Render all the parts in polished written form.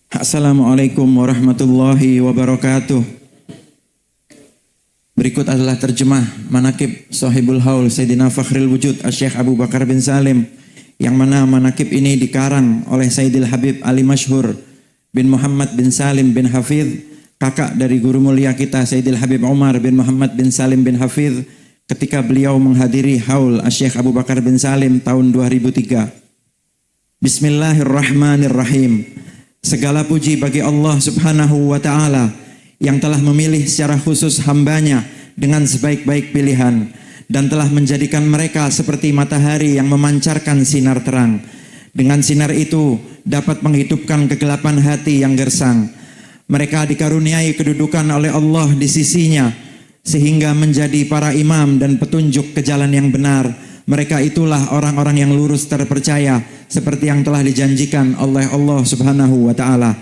Assalamualaikum warahmatullahi wabarakatuh. Berikut adalah terjemah manakib Sahibul Haul Sayyidina Fakhril Wujud Asy-Syaikh Abu Bakar bin Salim, yang mana manakib ini dikarang oleh Sayyidil Habib Ali Masyhur bin Muhammad bin Salim bin Hafidh, kakak dari guru mulia kita Sayyidil Habib Umar bin Muhammad bin Salim bin Hafidh, ketika beliau menghadiri Haul Asy-Syaikh Abu Bakar bin Salim tahun 2003. Bismillahirrahmanirrahim. Segala puji bagi Allah Subhanahu wa Ta'ala yang telah memilih secara khusus hambanya dengan sebaik-baik pilihan dan telah menjadikan mereka seperti matahari yang memancarkan sinar terang. Dengan sinar itu dapat menghidupkan kegelapan hati yang gersang. Mereka dikaruniai kedudukan oleh Allah di sisinya sehingga menjadi para imam dan petunjuk ke jalan yang benar. Mereka itulah orang-orang yang lurus terpercaya seperti yang telah dijanjikan oleh Allah Subhanahu wa Ta'ala.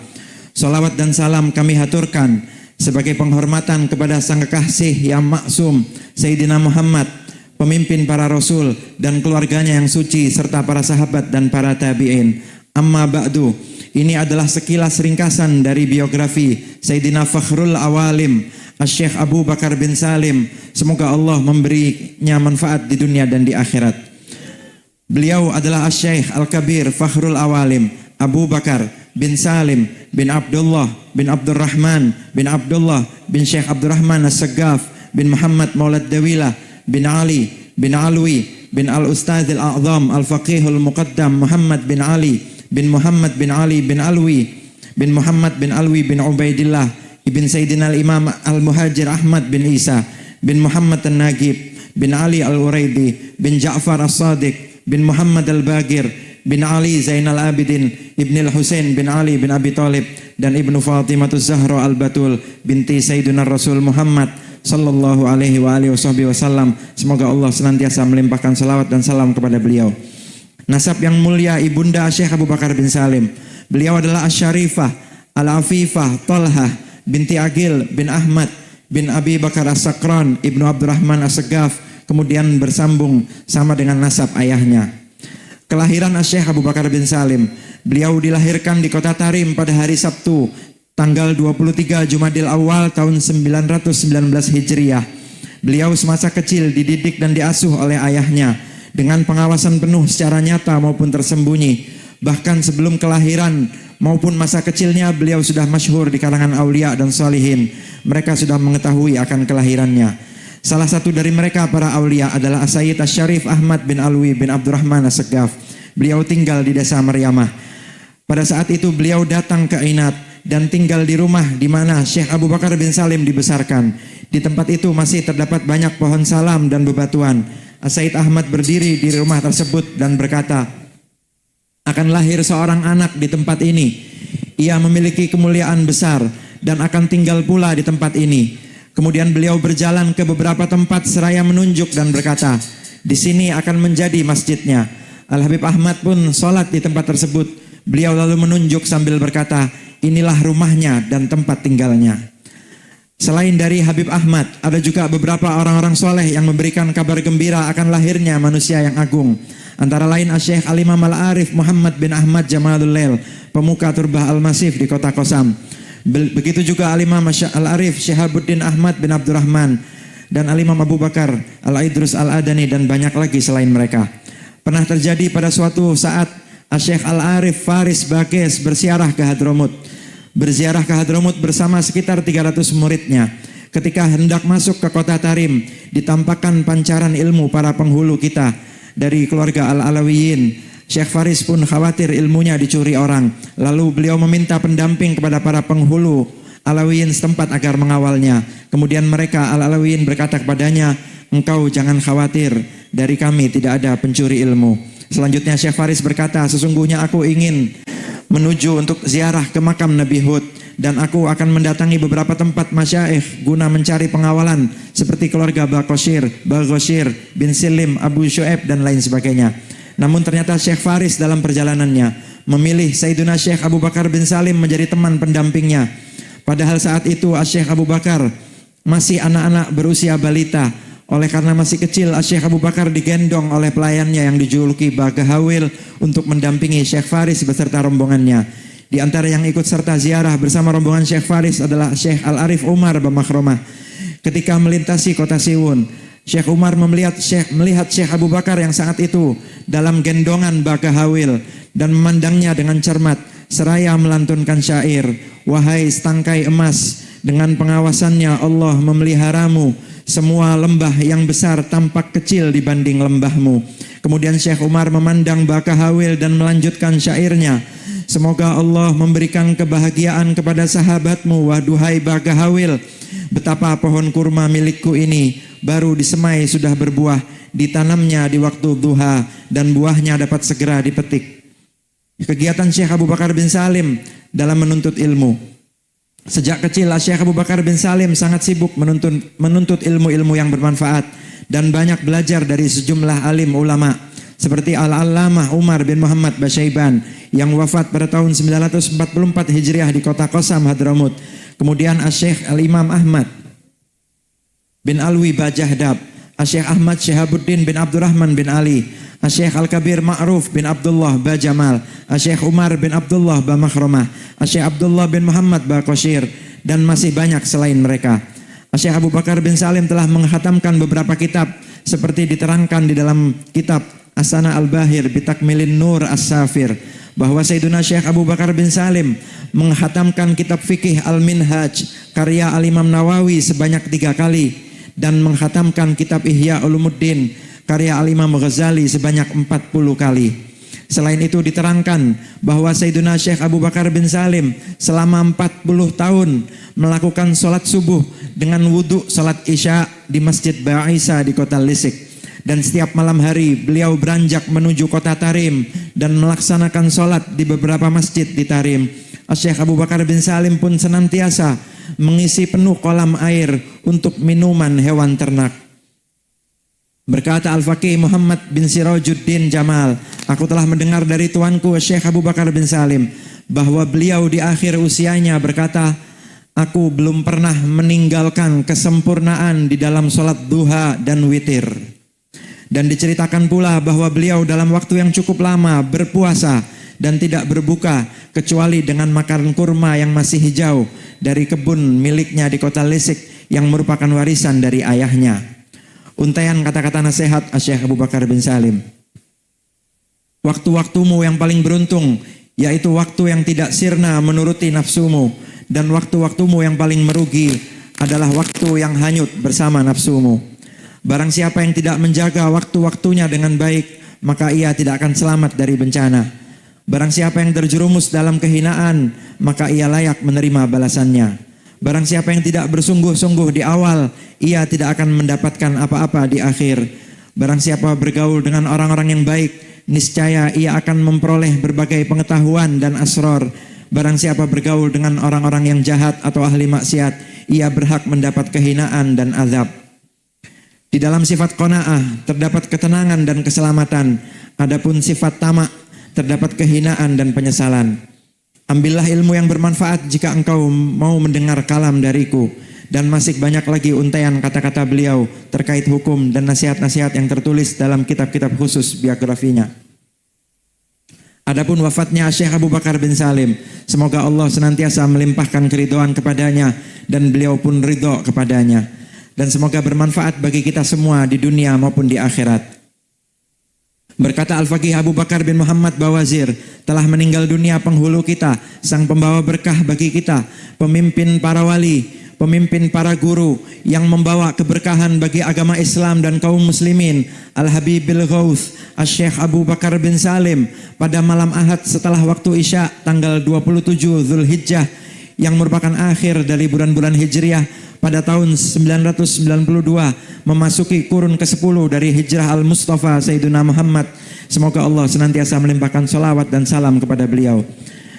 Salawat dan salam kami haturkan sebagai penghormatan kepada sang kekasih yang maksum Sayyidina Muhammad, pemimpin para rasul dan keluarganya yang suci serta para sahabat dan para tabi'in. Amma ba'du, ini adalah sekilas ringkasan dari biografi Sayyidina Fakhrul Awalim Asy-Syaikh Abu Bakar bin Salim. Semoga Allah memberinya manfaat di dunia dan di akhirat. Beliau adalah Asy-Syaikh Al-Kabir Fakhrul Awalim Abu Bakar bin Salim bin Abdullah bin Abdurrahman bin Abdullah bin Syekh Abdurrahman As-Saggaf bin Muhammad Maulad Dawilah bin Ali bin Alwi bin Al-Ustadz Al-A'zam Al-Faqihul Muqaddam Muhammad bin Ali bin Muhammad bin Ali bin Alwi bin Muhammad bin Alwi bin Ubaidillah ibn Sayyidina Al-Imam Al-Muhajir Ahmad bin Isa bin Muhammad An-Nagib bin Ali Al-Uraidi bin Ja'far As-Sadiq bin Muhammad Al-Bagir bin Ali Zainal Abidin ibn Al-Husain bin Ali bin Abi Talib dan ibnu Fatimatuz Zahra Al-Batul binti Sayyidina Rasul Muhammad sallallahu alaihi wa alihi wasallam. Semoga Allah senantiasa melimpahkan salawat dan salam kepada beliau. Nasab yang mulia ibunda Syekh Abu Bakar bin Salim. Beliau adalah Asy-Syarifah Al-Afifah Talhah binti Agil bin Ahmad bin Abi Bakar As-Sakran ibnu Abdurrahman As-Saggaf, kemudian bersambung sama dengan nasab ayahnya. Kelahiran Asy-Syaikh Abu Bakar bin Salim. Beliau dilahirkan di kota Tarim pada hari Sabtu tanggal 23 Jumadil Awal tahun 919 Hijriah. Beliau semasa kecil dididik dan diasuh oleh ayahnya dengan pengawasan penuh secara nyata maupun tersembunyi. Bahkan sebelum kelahiran maupun masa kecilnya beliau sudah masyhur di kalangan aulia dan sholihin. Mereka sudah mengetahui akan kelahirannya. Salah satu dari mereka para aulia adalah As-Sayyid Asy-Syarif Ahmad bin Alwi bin Abdurrahman As-Saggaf. Beliau tinggal di desa Maryamah. Pada saat itu beliau datang ke Ainat dan tinggal di rumah di mana Syekh Abu Bakar bin Salim dibesarkan. Di tempat itu masih terdapat banyak pohon salam dan bebatuan. As-Sayyid Ahmad berdiri di rumah tersebut dan berkata, akan lahir seorang anak di tempat ini. Ia memiliki kemuliaan besar dan akan tinggal pula di tempat ini. Kemudian beliau berjalan ke beberapa tempat seraya menunjuk dan berkata, di sini akan menjadi masjidnya. Al-Habib Ahmad pun sholat di tempat tersebut. Beliau lalu menunjuk sambil berkata, inilah rumahnya dan tempat tinggalnya. Selain dari Habib Ahmad, ada juga beberapa orang-orang soleh yang memberikan kabar gembira akan lahirnya manusia yang agung. Antara lain Asy-Syaikh Al-Imam Al-Arif Muhammad bin Ahmad Jamalul Lail, pemuka Turbah Al-Masif di kota Qosam. Begitu juga Al-Imam Al-Arif Syihabuddin Ahmad bin Abdurrahman dan Al-Imam Abu Bakar Al-Idrus Al-Adani dan banyak lagi selain mereka. Pernah terjadi pada suatu saat Asy-Syaikh Al-Arif Faris Bakes berziarah ke Hadramut. Berziarah ke Hadramut bersama sekitar 300 muridnya. Ketika hendak masuk ke kota Tarim, ditampakkan pancaran ilmu para penghulu kita dari keluarga Al-Alawiyin. Syekh Faris pun khawatir ilmunya dicuri orang. Lalu beliau meminta pendamping kepada para penghulu Alawiyin setempat agar mengawalnya. Kemudian mereka Al-Alawiyin berkata kepadanya, engkau jangan khawatir, dari kami tidak ada pencuri ilmu. Selanjutnya Syekh Faris berkata, sesungguhnya aku ingin menuju untuk ziarah ke makam Nabi Hud dan aku akan mendatangi beberapa tempat masyaikh guna mencari pengawalan seperti keluarga Baghashir bin Silim, Abu Syu'aib dan lain sebagainya. Namun ternyata Syekh Faris dalam perjalanannya memilih Sayyidina Syekh Abu Bakar bin Salim menjadi teman pendampingnya. Padahal saat itu Syekh Abu Bakar masih anak-anak berusia balita. Oleh karena masih kecil, Syekh Abu Bakar digendong oleh pelayannya yang dijuluki Bagahawil untuk mendampingi Syekh Faris beserta rombongannya. Di antara yang ikut serta ziarah bersama rombongan Syekh Faris adalah Syekh Al-Arif Umar Bamakhromah. Ketika melintasi kota Siwun, Syekh Umar melihat Syekh Abu Bakar yang saat itu dalam gendongan Bakahawil dan memandangnya dengan cermat seraya melantunkan syair, "Wahai setangkai emas, dengan pengawasannya Allah memeliharamu. Semua lembah yang besar tampak kecil dibanding lembahmu." Kemudian Syekh Umar memandang Bakahawil dan melanjutkan syairnya, "Semoga Allah memberikan kebahagiaan kepada sahabatmu, wahai Bakahawil. Betapa pohon kurma milikku ini baru disemai sudah berbuah, ditanamnya di waktu duha dan buahnya dapat segera dipetik." Kegiatan Syekh Abu Bakar bin Salim dalam menuntut ilmu. Sejak kecil Syekh Abu Bakar bin Salim sangat sibuk menuntut ilmu-ilmu yang bermanfaat dan banyak belajar dari sejumlah alim ulama seperti Al-Allamah Umar bin Muhammad Basyaiban yang wafat pada tahun 944 Hijriah di kota Qasam, Hadramut. Kemudian Syekh Al-Imam Ahmad bin Alwi Bajahdab, Syekh Ahmad Syihabuddin bin Abdurrahman bin Ali, Syekh Al-Kabir Ma'ruf bin Abdullah Bajamal, Syekh Umar bin Abdullah Bamakhromah, Syekh Abdullah bin Muhammad Baqashir, dan masih banyak selain mereka. Syekh Abu Bakar bin Salim telah menghatamkan beberapa kitab seperti diterangkan di dalam kitab Asana Al-Bahir Bitakmilin Nur As-Safir bahwa Sayyiduna Syekh Abu Bakar bin Salim menghatamkan kitab fikih Al-Minhaj karya Al-Imam Nawawi sebanyak 3 kali dan menghatamkan kitab Ihya Ulumuddin karya Al-Imam Ghazali sebanyak 40 kali. Selain itu diterangkan bahwa Sayyiduna Syekh Abu Bakar bin Salim selama 40 tahun melakukan sholat subuh dengan wudhu sholat isya di Masjid Ba'isa di kota Lisik. Dan setiap malam hari beliau beranjak menuju kota Tarim dan melaksanakan sholat di beberapa masjid di Tarim. Syekh Abu Bakar bin Salim pun senantiasa mengisi penuh kolam air untuk minuman hewan ternak. Berkata Al-Faqih Muhammad bin Sirajuddin Jamal, "Aku telah mendengar dari tuanku Syekh Abu Bakar bin Salim bahwa beliau di akhir usianya berkata, 'Aku belum pernah meninggalkan kesempurnaan di dalam sholat duha dan witir.' Dan diceritakan pula bahwa beliau dalam waktu yang cukup lama berpuasa dan tidak berbuka kecuali dengan makan kurma yang masih hijau dari kebun miliknya di kota Lisik yang merupakan warisan dari ayahnya." Untaian kata-kata nasihat Syekh Abu Bakar bin Salim. "Waktu-waktumu yang paling beruntung, yaitu waktu yang tidak sirna menuruti nafsumu, dan waktu-waktumu yang paling merugi adalah waktu yang hanyut bersama nafsumu. Barang siapa yang tidak menjaga waktu-waktunya dengan baik, maka ia tidak akan selamat dari bencana. Barang siapa yang terjerumus dalam kehinaan, maka ia layak menerima balasannya. Barang siapa yang tidak bersungguh-sungguh di awal, ia tidak akan mendapatkan apa-apa di akhir. Barang siapa bergaul dengan orang-orang yang baik, niscaya ia akan memperoleh berbagai pengetahuan dan asror. Barang siapa bergaul dengan orang-orang yang jahat atau ahli maksiat, ia berhak mendapat kehinaan dan azab." Di dalam sifat qanaah terdapat ketenangan dan keselamatan. Adapun sifat tamak terdapat kehinaan dan penyesalan. Ambillah ilmu yang bermanfaat jika engkau mau mendengar kalam dariku. Dan masih banyak lagi untaian kata-kata beliau terkait hukum dan nasihat-nasihat yang tertulis dalam kitab-kitab khusus biografinya. Adapun wafatnya Syekh Abu Bakar bin Salim, semoga Allah senantiasa melimpahkan keridhaan kepadanya dan beliau pun ridho kepadanya. Dan semoga bermanfaat bagi kita semua di dunia maupun di akhirat. Berkata Al-Faqih Abu Bakar bin Muhammad Bawazir, "Telah meninggal dunia penghulu kita, sang pembawa berkah bagi kita, pemimpin para wali, pemimpin para guru yang membawa keberkahan bagi agama Islam dan kaum muslimin, Al-Habibil Ghauth, Syekh Abu Bakar bin Salim, pada malam Ahad setelah waktu Isya tanggal 27 Zulhijjah yang merupakan akhir dari bulan-bulan Hijriah pada tahun 992 memasuki kurun ke-10 dari hijrah Al-Mustafa Sayyiduna Muhammad. Semoga Allah senantiasa melimpahkan salawat dan salam kepada beliau.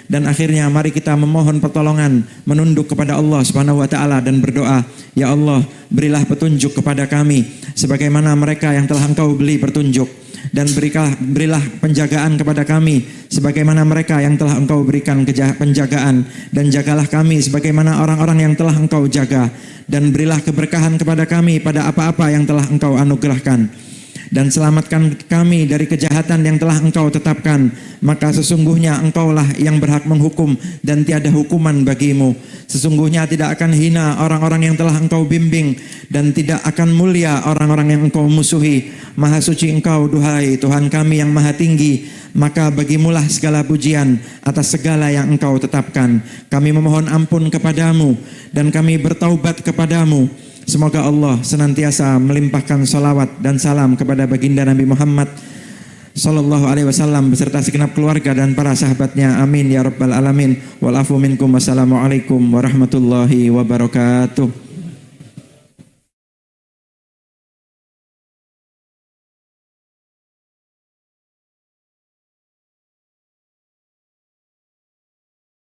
Dan akhirnya mari kita memohon pertolongan, menunduk kepada Allah Subhanahu wa taala dan berdoa, "Ya Allah, berilah petunjuk kepada kami sebagaimana mereka yang telah Engkau beri petunjuk, dan berilah penjagaan kepada kami sebagaimana mereka yang telah Engkau berikan penjagaan, dan jagalah kami sebagaimana orang-orang yang telah Engkau jaga, dan berilah keberkahan kepada kami pada apa-apa yang telah Engkau anugerahkan. dan selamatkan kami dari kejahatan yang telah Engkau tetapkan. Maka sesungguhnya Engkaulah yang berhak menghukum dan tiada hukuman bagimu. Sesungguhnya tidak akan hina orang-orang yang telah Engkau bimbing, dan tidak akan mulia orang-orang yang Engkau musuhi. Maha suci Engkau, duhai Tuhan kami yang maha tinggi, maka bagimulah segala pujian atas segala yang Engkau tetapkan. Kami memohon ampun kepadamu dan kami bertaubat kepadamu. Semoga Allah senantiasa melimpahkan salawat dan salam kepada baginda Nabi Muhammad sallallahu alaihi wasallam beserta segenap keluarga dan para sahabatnya. Amin ya rabbal alamin. Wal afu minkum. Wassalamualaikum warahmatullahi wabarakatuh.